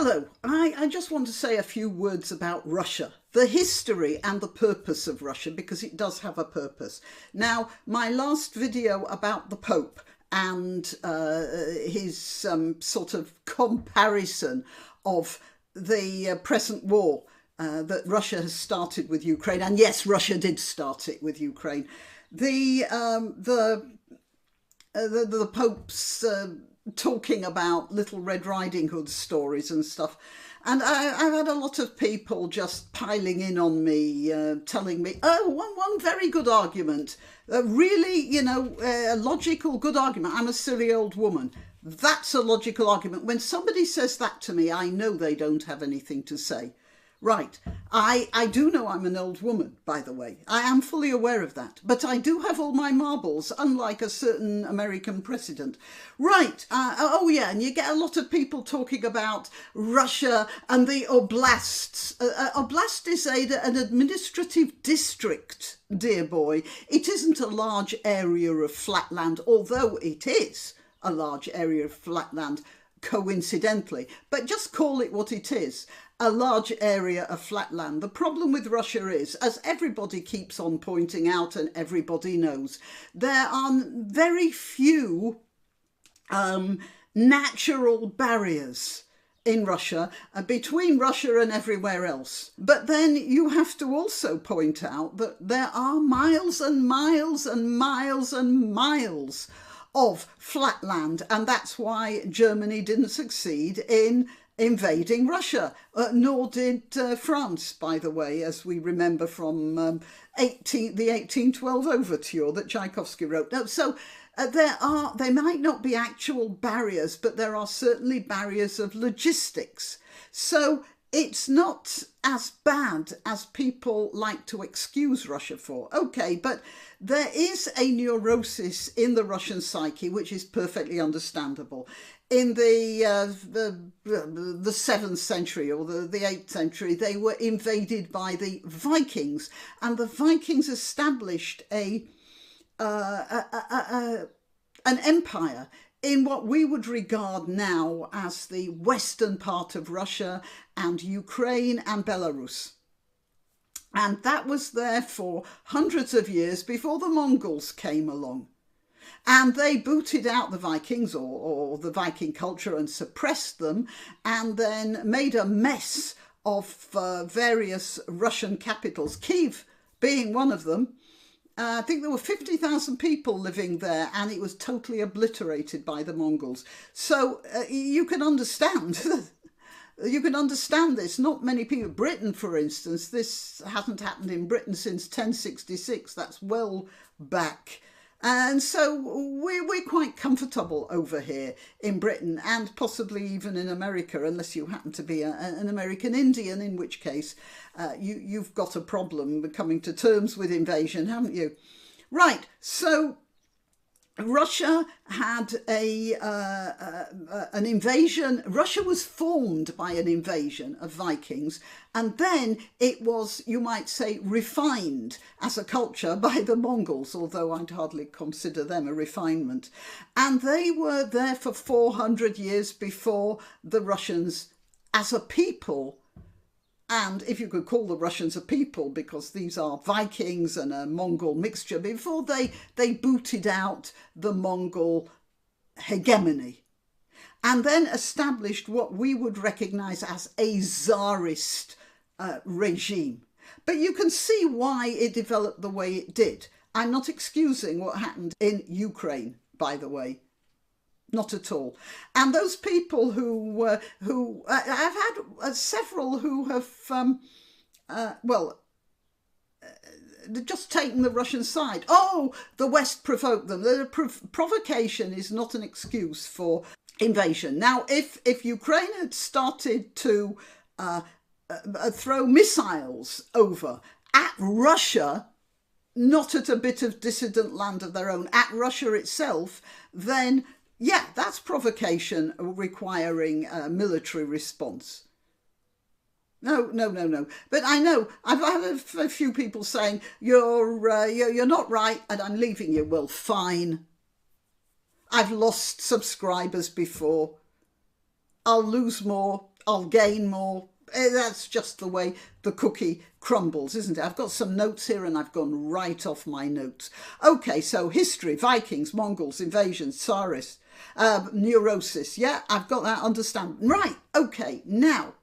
Hello, I just want to say a few words about Russia, the history and the purpose of Russia, because it does have a purpose. Now, my last video about the Pope and his sort of comparison of the present war that Russia has started with Ukraine, and yes, Russia did start it with Ukraine. The Pope's talking about Little Red Riding Hood stories and stuff. And I've had a lot of people just piling in on me, telling me, oh, one very good argument, really, you know, a logical good argument. I'm a silly old woman. That's a logical argument. When somebody says that to me, I know they don't have anything to say. Right, I do know I'm an old woman, by the way. I am fully aware of that. But I do have all my marbles, unlike a certain American president. Right, oh yeah, and you get a lot of people talking about Russia and the oblasts. Oblast is an administrative district, dear boy. It isn't a large area of flatland, although it is a large area of flatland, coincidentally. But just call it what it is. A large area of flatland. The problem with Russia is, as everybody keeps on pointing out and everybody knows, there are very few natural barriers in Russia, between Russia and everywhere else. But then you have to also point out that there are miles and miles and miles and miles of flatland, and that's why Germany didn't succeed in invading Russia, nor did France, by the way, as we remember from the 1812 overture that Tchaikovsky wrote. So there might not be actual barriers, but there are certainly barriers of logistics. So it's not as bad as people like to excuse Russia for. Okay, but there is a neurosis in the Russian psyche, which is perfectly understandable. In the 7th century or the 8th century, they were invaded by the Vikings, and the Vikings established an empire in what we would regard now as the western part of Russia and Ukraine and Belarus. And that was there for hundreds of years before the Mongols came along. And they booted out the Vikings or the Viking culture and suppressed them, and then made a mess of various Russian capitals, Kiev being one of them. I think there were 50,000 people living there, and it was totally obliterated by the Mongols. So you can understand. You can understand this. Not many people. Britain, for instance, this hasn't happened in Britain since 1066. That's well back. And so we're quite comfortable over here in Britain, and possibly even in America, unless you happen to be an American Indian, in which case you've got a problem coming to terms with invasion, haven't you? Right, so Russia had an invasion. Russia was formed by an invasion of Vikings, and then it was, you might say, refined as a culture by the Mongols, although I'd hardly consider them a refinement. And they were there for 400 years before the Russians as a people, and if you could call the Russians a people, because these are Vikings and a Mongol mixture, before they booted out the Mongol hegemony, and then established what we would recognise as a Tsarist regime. But you can see why it developed the way it did. I'm not excusing what happened in Ukraine, by the way. Not at all. And those people who I've had several who have, just taken the Russian side. Oh, the West provoked them. Provocation is not an excuse for invasion. Now, if Ukraine had started to throw missiles over at Russia, not at a bit of dissident land of their own, at Russia itself, then yeah, that's provocation requiring a military response. No. But I know I've had a few people saying you're not right, and I'm leaving you. Well, fine. I've lost subscribers before. I'll lose more. I'll gain more. That's just the way the cookie crumbles, isn't it? I've got some notes here and I've gone right off my notes. Okay, so history, Vikings, Mongols, invasions, Tsarists, neurosis. Yeah, I've got that, understand. Right, okay, now,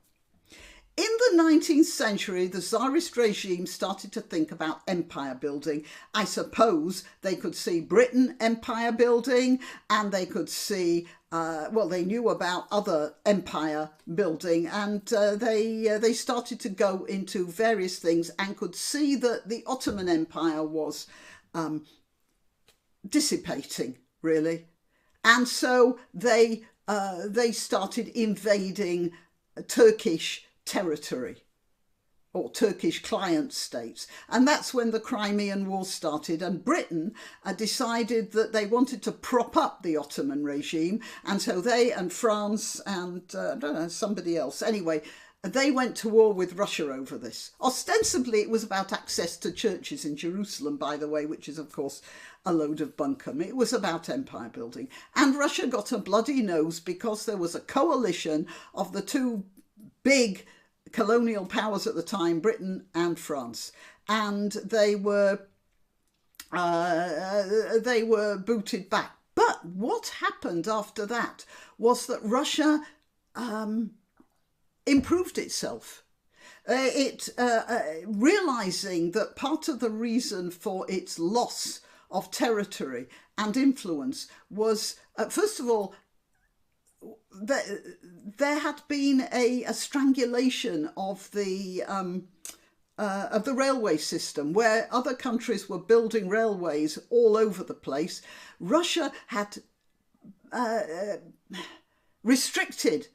in the 19th century, the Tsarist regime started to think about empire building. I suppose they could see Britain empire building, and they could see, well, they knew about other empire building, and they started to go into various things and could see that the Ottoman Empire was dissipating, really. And so they started invading Turkish territory or Turkish client states. And that's when the Crimean War started, and Britain decided that they wanted to prop up the Ottoman regime, and so they and France and I don't know, somebody else, anyway, they went to war with Russia over this. Ostensibly it was about access to churches in Jerusalem, by the way, which is of course a load of bunkum. It was about empire building, and Russia got a bloody nose because there was a coalition of the two big colonial powers at the time, Britain and France, and they were booted back. But what happened after that was that Russia improved itself. Realizing that part of the reason for its loss of territory and influence was, first of all, there had been a strangulation of the railway system, where other countries were building railways all over the place. Russia had restricted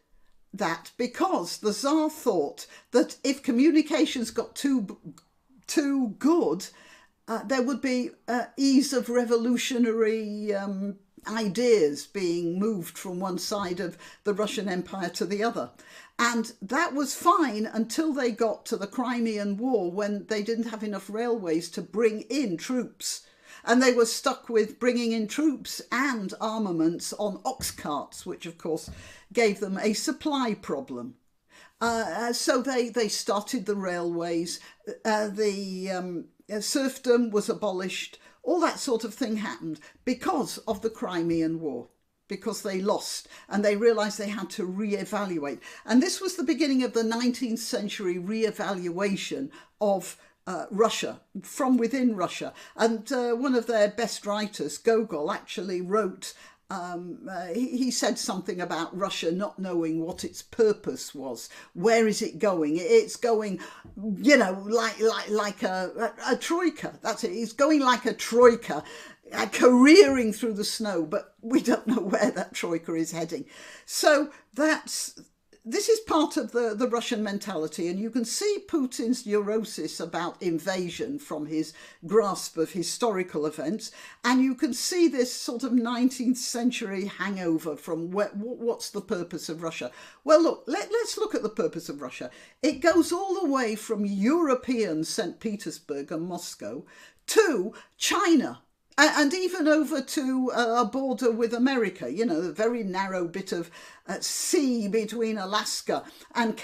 that because the Tsar thought that if communications got too good, there would be ease of revolutionary ideas being moved from one side of the Russian Empire to the other. And that was fine until they got to the Crimean War, when they didn't have enough railways to bring in troops. And they were stuck with bringing in troops and armaments on ox carts, which of course gave them a supply problem. So they started the railways, the serfdom was abolished. All that sort of thing happened because of the Crimean War, because they lost and they realised they had to reevaluate. And this was the beginning of the 19th century reevaluation of Russia, from within Russia. And one of their best writers, Gogol, actually wrote, he said something about Russia not knowing what its purpose was. Where is it going? It's going, you know, like a troika. That's it. It's going like a troika, careering through the snow, but we don't know where that troika is heading. So this is part of the Russian mentality, and you can see Putin's neurosis about invasion from his grasp of historical events, and you can see this sort of 19th century hangover from what's the purpose of Russia. Well, look, let's look at the purpose of Russia. It goes all the way from European St. Petersburg and Moscow to China, and even over to a border with America, you know, a very narrow bit of sea between Alaska and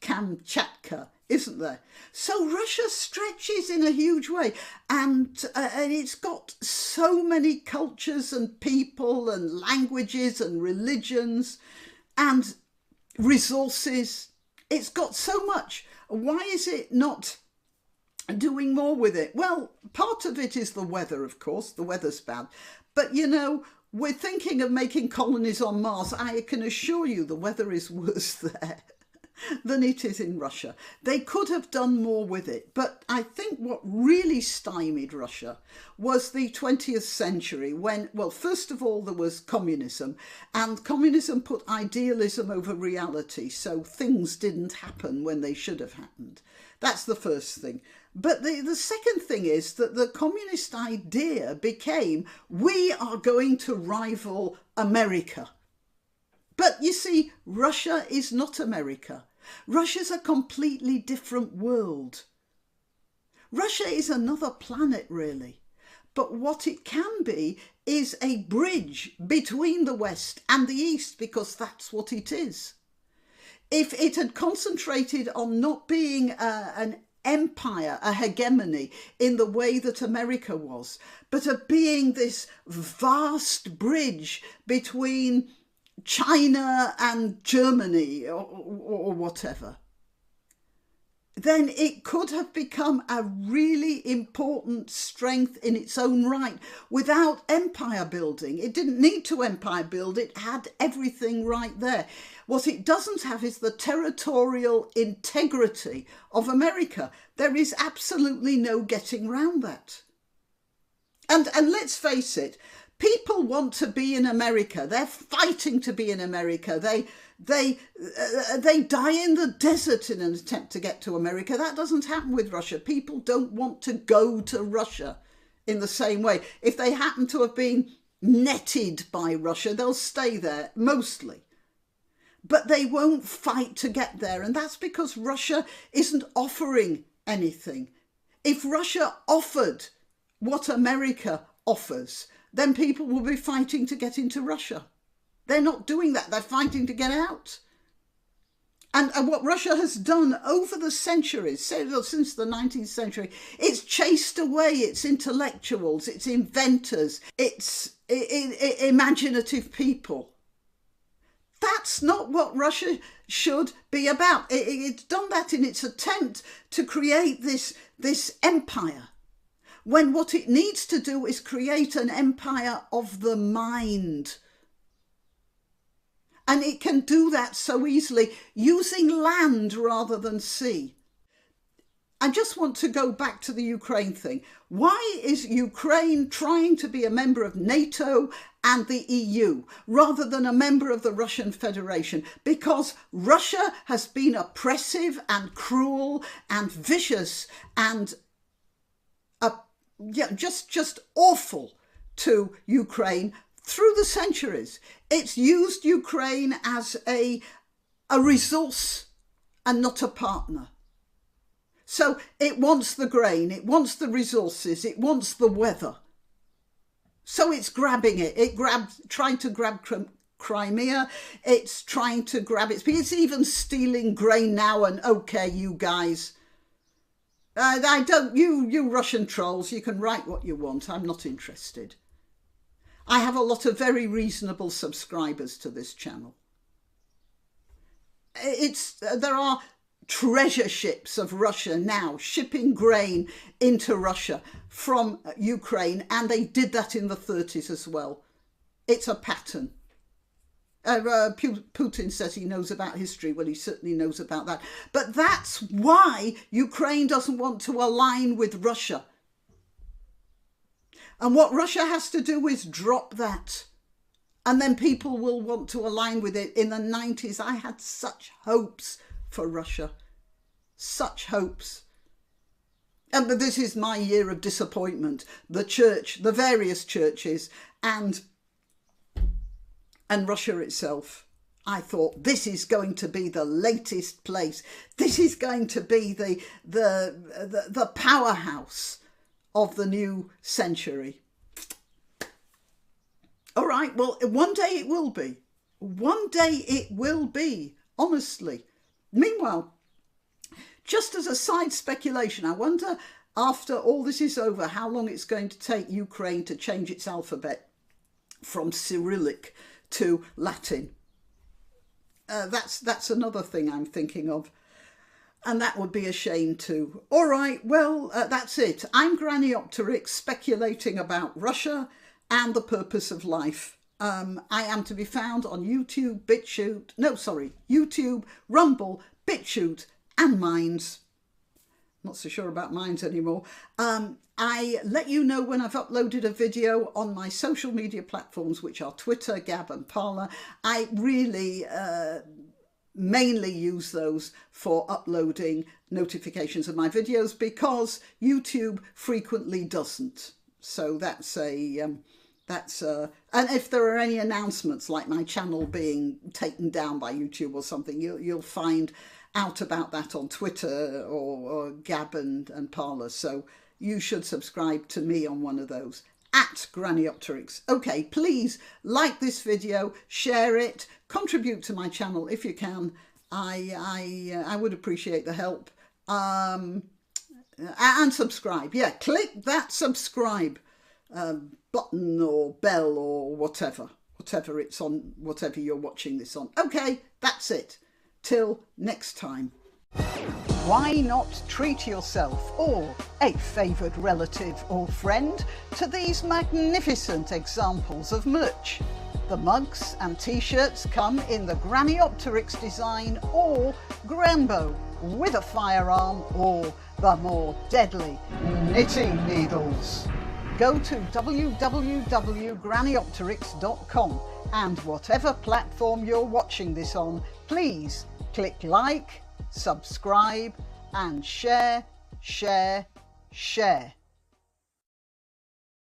Kamchatka, isn't there? So Russia stretches in a huge way, and it's got so many cultures and people and languages and religions and resources. It's got so much. Why is it not doing more with it? Well, part of it is the weather, of course. The weather's bad. But, you know, we're thinking of making colonies on Mars. I can assure you the weather is worse there than it is in Russia. They could have done more with it. But I think what really stymied Russia was the 20th century when, well, first of all, there was communism, and communism put idealism over reality. So things didn't happen when they should have happened. That's the first thing. But the second thing is that the communist idea became, we are going to rival America. But you see, Russia is not America. Russia's a completely different world. Russia is another planet, really. But what it can be is a bridge between the West and the East, because that's what it is. if it had concentrated on not being an empire, a hegemony in the way that America was, but of being this vast bridge between China and Germany or whatever, then it could have become a really important strength in its own right without empire building. It didn't need to empire build, it had everything right there. What it doesn't have is the territorial integrity of America. There is absolutely no getting round that. And let's face it, people want to be in America. They're fighting to be in America. They die in the desert in an attempt to get to America. That doesn't happen with Russia. People don't want to go to Russia in the same way. If they happen to have been netted by Russia, they'll stay there mostly. But they won't fight to get there. And that's because Russia isn't offering anything. If Russia offered what America offers, then people will be fighting to get into Russia. They're not doing that. They're fighting to get out. And what Russia has done over the centuries, since the 19th century, it's chased away its intellectuals, its inventors, its imaginative people. That's not what Russia should be about. It's done that in its attempt to create this empire, when what it needs to do is create an empire of the mind. And it can do that so easily using land rather than sea. I just want to go back to the Ukraine thing. Why is Ukraine trying to be a member of NATO and the EU rather than a member of the Russian Federation? Because Russia has been oppressive and cruel and vicious and just awful to Ukraine through the centuries. It's used Ukraine as a resource and not a partner. So it wants the grain, it wants the resources, it wants the weather. So it's grabbing it. Trying to grab Crimea. It's trying to grab it. It's even stealing grain now. And okay, you guys, you Russian trolls, you can write what you want. I'm not interested. I have a lot of very reasonable subscribers to this channel. There are treasure ships of Russia now shipping grain into Russia from Ukraine, and they did that in the 30s as well. It's a pattern. Putin says he knows about history. Well, he certainly knows about that. But that's why Ukraine doesn't want to align with Russia. And what Russia has to do is drop that. And then people will want to align with it. In the 90s, I had such hopes for Russia. Such hopes. And this is my year of disappointment. The church, the various churches, and Russia itself. I thought this is going to be the latest place. This is going to be the powerhouse of the new century. All right, well, one day it will be. One day it will be, honestly. Meanwhile, just as a side speculation, I wonder, after all this is over, how long it's going to take Ukraine to change its alphabet from Cyrillic to Latin. That's another thing I'm thinking of. And that would be a shame too. All right, well, that's it. I'm Granniopteryx, speculating about Russia and the purpose of life. I am to be found on YouTube, YouTube, Rumble, BitChute, and Minds. Not so sure about Minds anymore. I let you know when I've uploaded a video on my social media platforms, which are Twitter, Gab, and Parler. I really mainly use those for uploading notifications of my videos because YouTube frequently doesn't. So that's and if there are any announcements like my channel being taken down by YouTube or something, you'll find out about that on Twitter or Gab and Parler. So you should subscribe to me on one of those, at Granniopteryx. Okay, please like this video, share it, contribute to my channel if you can, I would appreciate the help. And subscribe. Yeah, click that subscribe button or bell or whatever it's on, whatever you're watching this on. Okay, that's it. Till next time. Why not treat yourself or a favoured relative or friend to these magnificent examples of merch? The mugs and t-shirts come in the granniopteryx design or Granbo with a firearm or the more deadly knitting needles. Go to www.granniopteryx.com and whatever platform you're watching this on, please click like, subscribe and share.